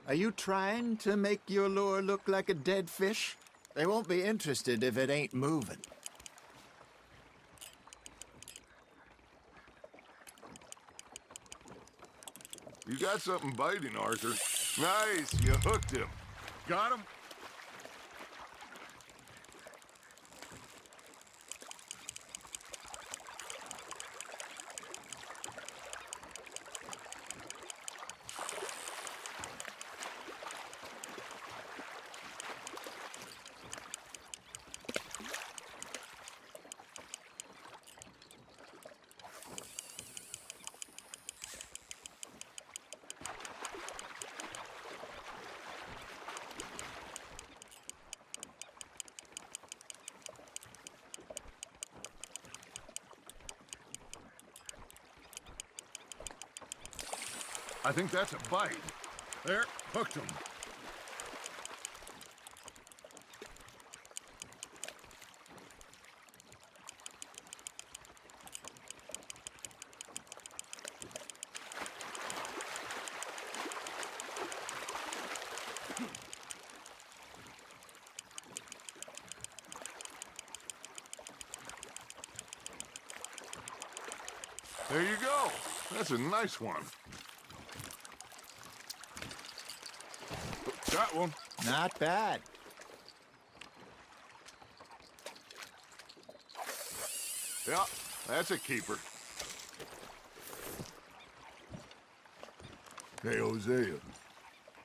Are you trying to make your lure look like a dead fish? They won't be interested if it ain't moving. You got something biting, Arthur. Nice, you hooked him. Got him? I think that's a bite. There, hooked him. There you go. That's a nice one. Got one. Not bad. Yeah, that's a keeper. Hey, Hosea, you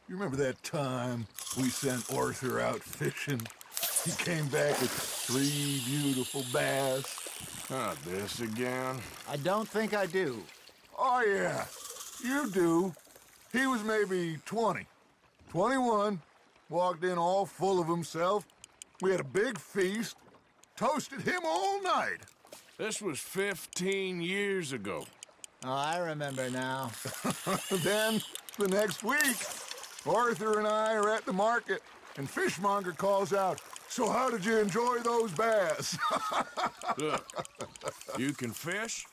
remember that time we sent Arthur out fishing? He came back with 3 beautiful bass. Not this again. I don't think I do. Oh, yeah, you do. He was maybe 20, 21, walked in all full of himself. We had a big feast, toasted him all night. This was 15 years ago. Oh, I remember now. Then, the next week, Arthur and I are at the market, and Fishmonger calls out, "So how did you enjoy those bass?" Look, you can fish,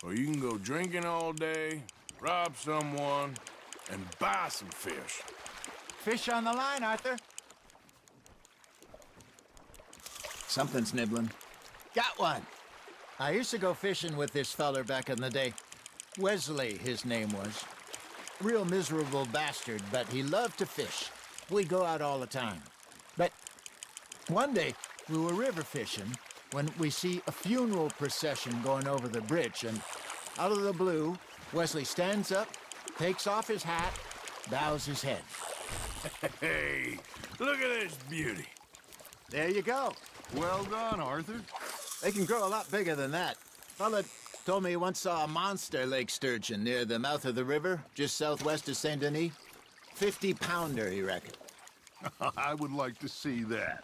or you can go drinking all day, rob someone, and buy some fish. Fish on the line, Arthur. Something's nibbling. Got one. I used to go fishing with this feller back in the day. Wesley, his name was. Real miserable bastard, but he loved to fish. We'd go out all the time. But one day, we were river fishing when we see a funeral procession going over the bridge, and out of the blue, Wesley stands up, takes off his hat, bows his head. Hey, look at this beauty. There you go. Well done, Arthur. They can grow a lot bigger than that. Fella told me he once saw a monster lake sturgeon near the mouth of the river, just southwest of Saint Denis. 50-pounder, he reckoned. I would like to see that.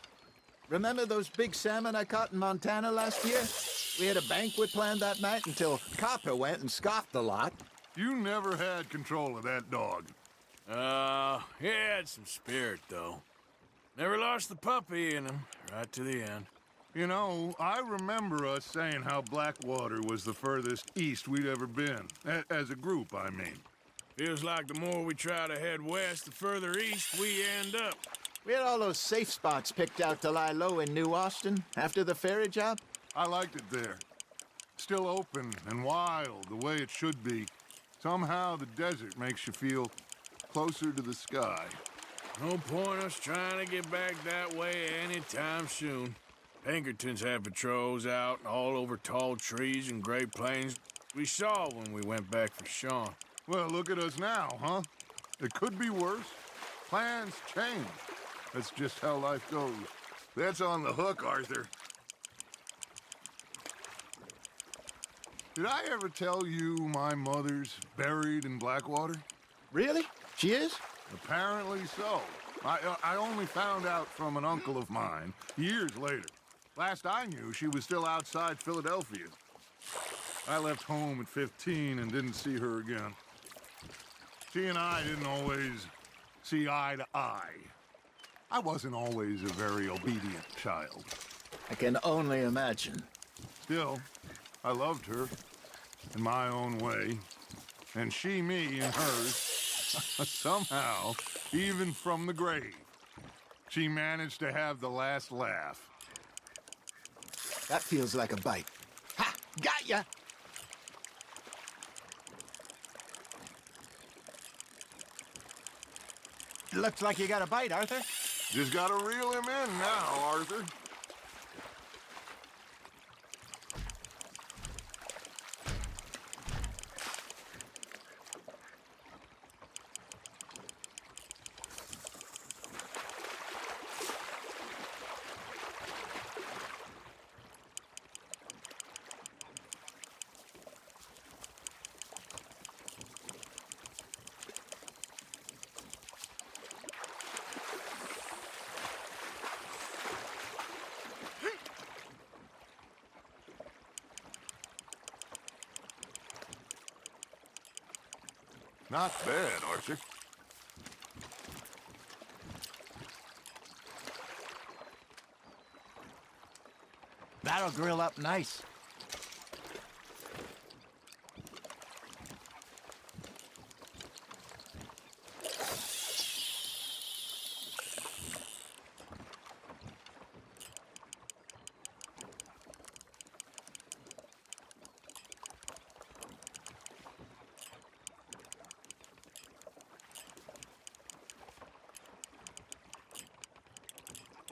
Remember those big salmon I caught in Montana last year? We had a banquet planned that night until Copper went and scoffed the lot. You never had control of that dog. He had some spirit, though. Never lost the puppy in him, right to the end. You know, I remember us saying how Blackwater was the furthest east we'd ever been. As a group, I mean. Feels like the more we try to head west, the further east we end up. We had all those safe spots picked out to lie low in New Austin after the ferry job. I liked it there. Still open and wild, the way it should be. Somehow the desert makes you feel closer to the sky. No point us trying to get back that way anytime soon. Pinkertons had patrols out all over tall trees and Great Plains. We saw when we went back for Sean. Well, look at us now, huh? It could be worse. Plans change. That's just how life goes. That's on the hook, Arthur. Did I ever tell you my mother's buried in Blackwater? Really? She is? Apparently so. I only found out from an uncle of mine years later. Last I knew, she was still outside Philadelphia. I left home at 15 and didn't see her again. She and I didn't always see eye to eye. I wasn't always a very obedient child. I can only imagine. Still, I loved her in my own way, and she me in hers. Somehow, even from the grave, she managed to have the last laugh. That feels like a bite. Ha! Got ya! Looks like you got a bite, Arthur. Just gotta reel him in now, Arthur. Not bad, Arthur. That'll grill up nice.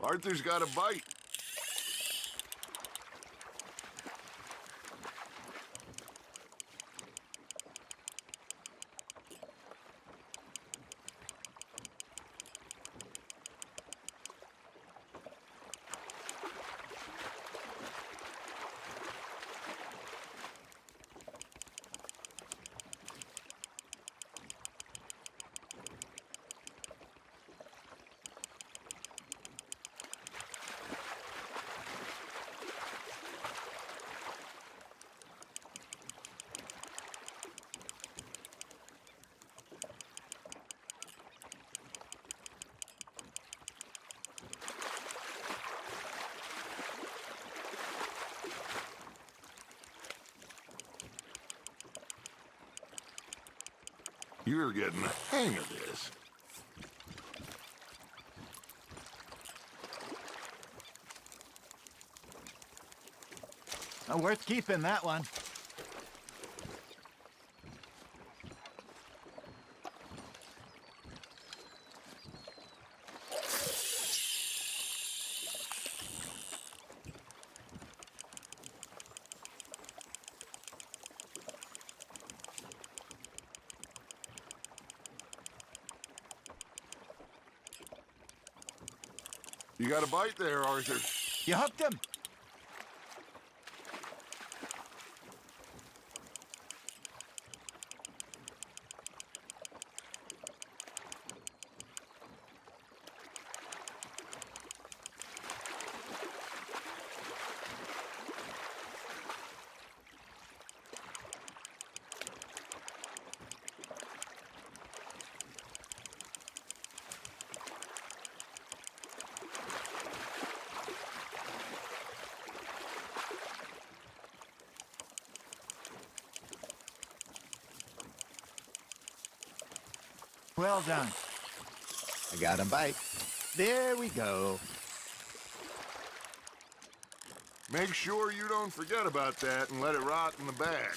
Arthur's got a bite. You're getting the hang of this. Worth keeping, that one. You got a bite there, Arthur. You hooked him. Well done. I got a bite. There we go. Make sure you don't forget about that and let it rot in the bag.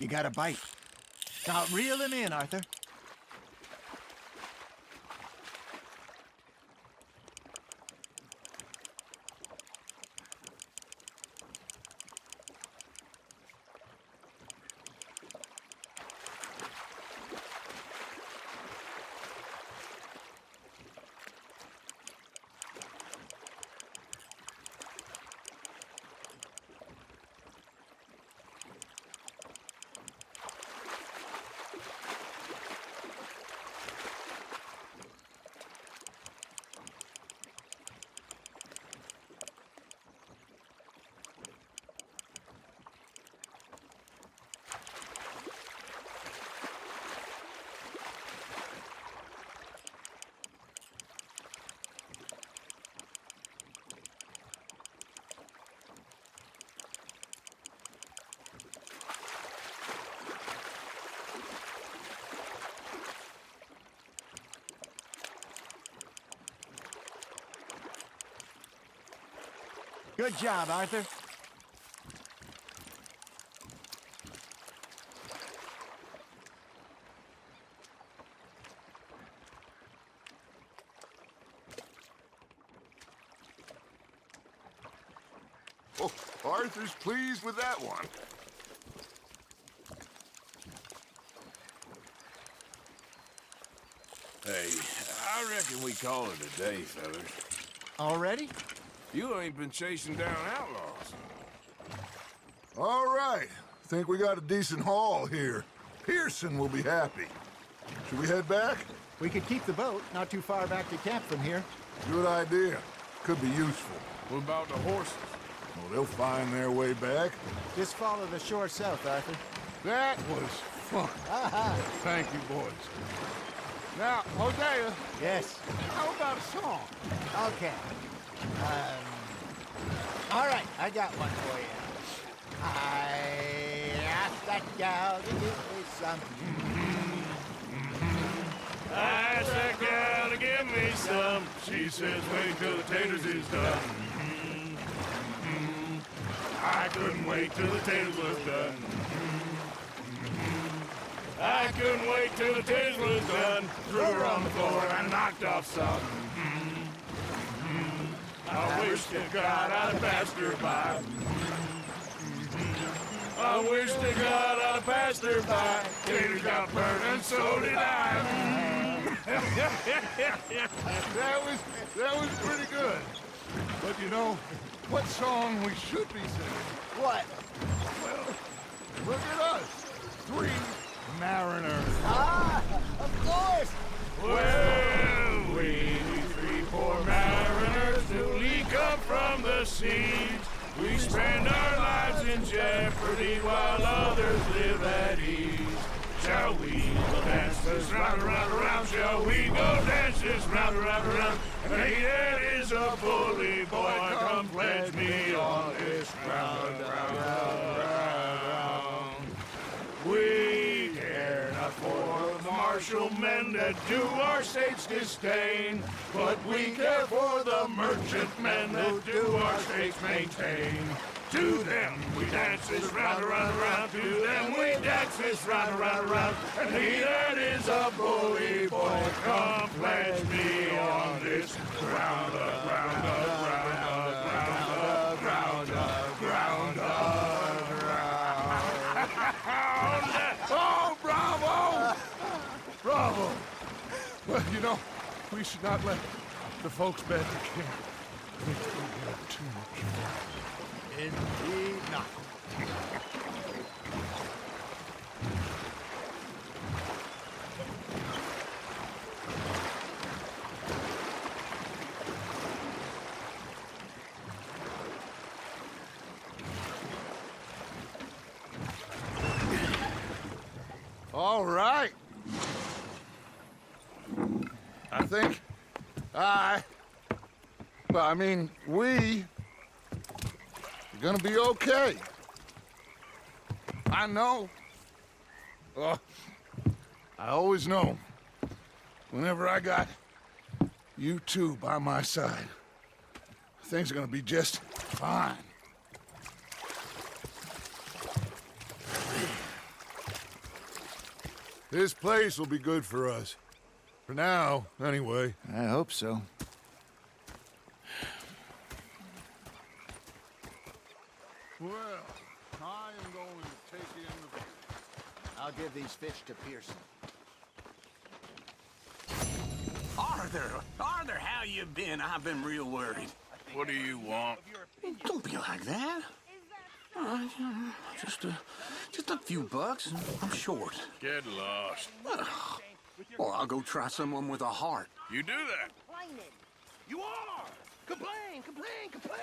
You got a bite. Now reel him in, Arthur. Good job, Arthur. Oh, Arthur's pleased with that one. Hey, I reckon we call it a day, fellas. Already? You ain't been chasing down outlaws. All right. Think we got a decent haul here. Pearson will be happy. Should we head back? We could keep the boat not too far back to camp from here. Good idea. Could be useful. What about the horses? Well, they'll find their way back. Just follow the shore south, Arthur. That was fun. Thank you, boys. Now, Hosea, Yes. how about a song? Okay. All right, I got one for you. I asked that gal to give me some. I asked that gal to give me some. She says, wait till the taters is done. I couldn't wait till the taters was done. I couldn't wait till the taters was done. Threw her on the floor and knocked off some. I wish to God I'd passed her by. I wish to God I'd passed her by. Taters got burned and so did I. That was pretty good. But you know, what song we should be singing? What? Well, look at us. 3 mariners. Ah, of course. Well, we 3 poor mariners newly come from the seas. We spend our lives in jeopardy while others live at ease. Shall we go dance this round, around, around? Shall we go dance this round, around, around? Hey, that is a bully boy. Come pledge me on this round, round, round. We care not for the martial men that do our state's disdain, but we care for the merchant men that do our state's maintain. To them we dance this round, around, around. To them we dance this round, around, around. And he that is a bully boy, come pledge me on this round up, round up, round up, round up, round up, round up, round up. Oh, bravo! Bravo! Well, you know, we should not let the folks back to camp think that we have too much fun. Indeed not. All right. I think we are gonna be okay. I know. I always know. Whenever I got you two by my side, things are gonna be just fine. This place will be good for us. For now, anyway. I hope so. Well, I am going to take in the view. I'll give these fish to Pearson. Arthur, how you been? I've been real worried. What do you want? Don't be like that. Just a few bucks. I'm short. Get lost. Or I'll go try someone with a heart. You do that. You are! Complain, complain, complain!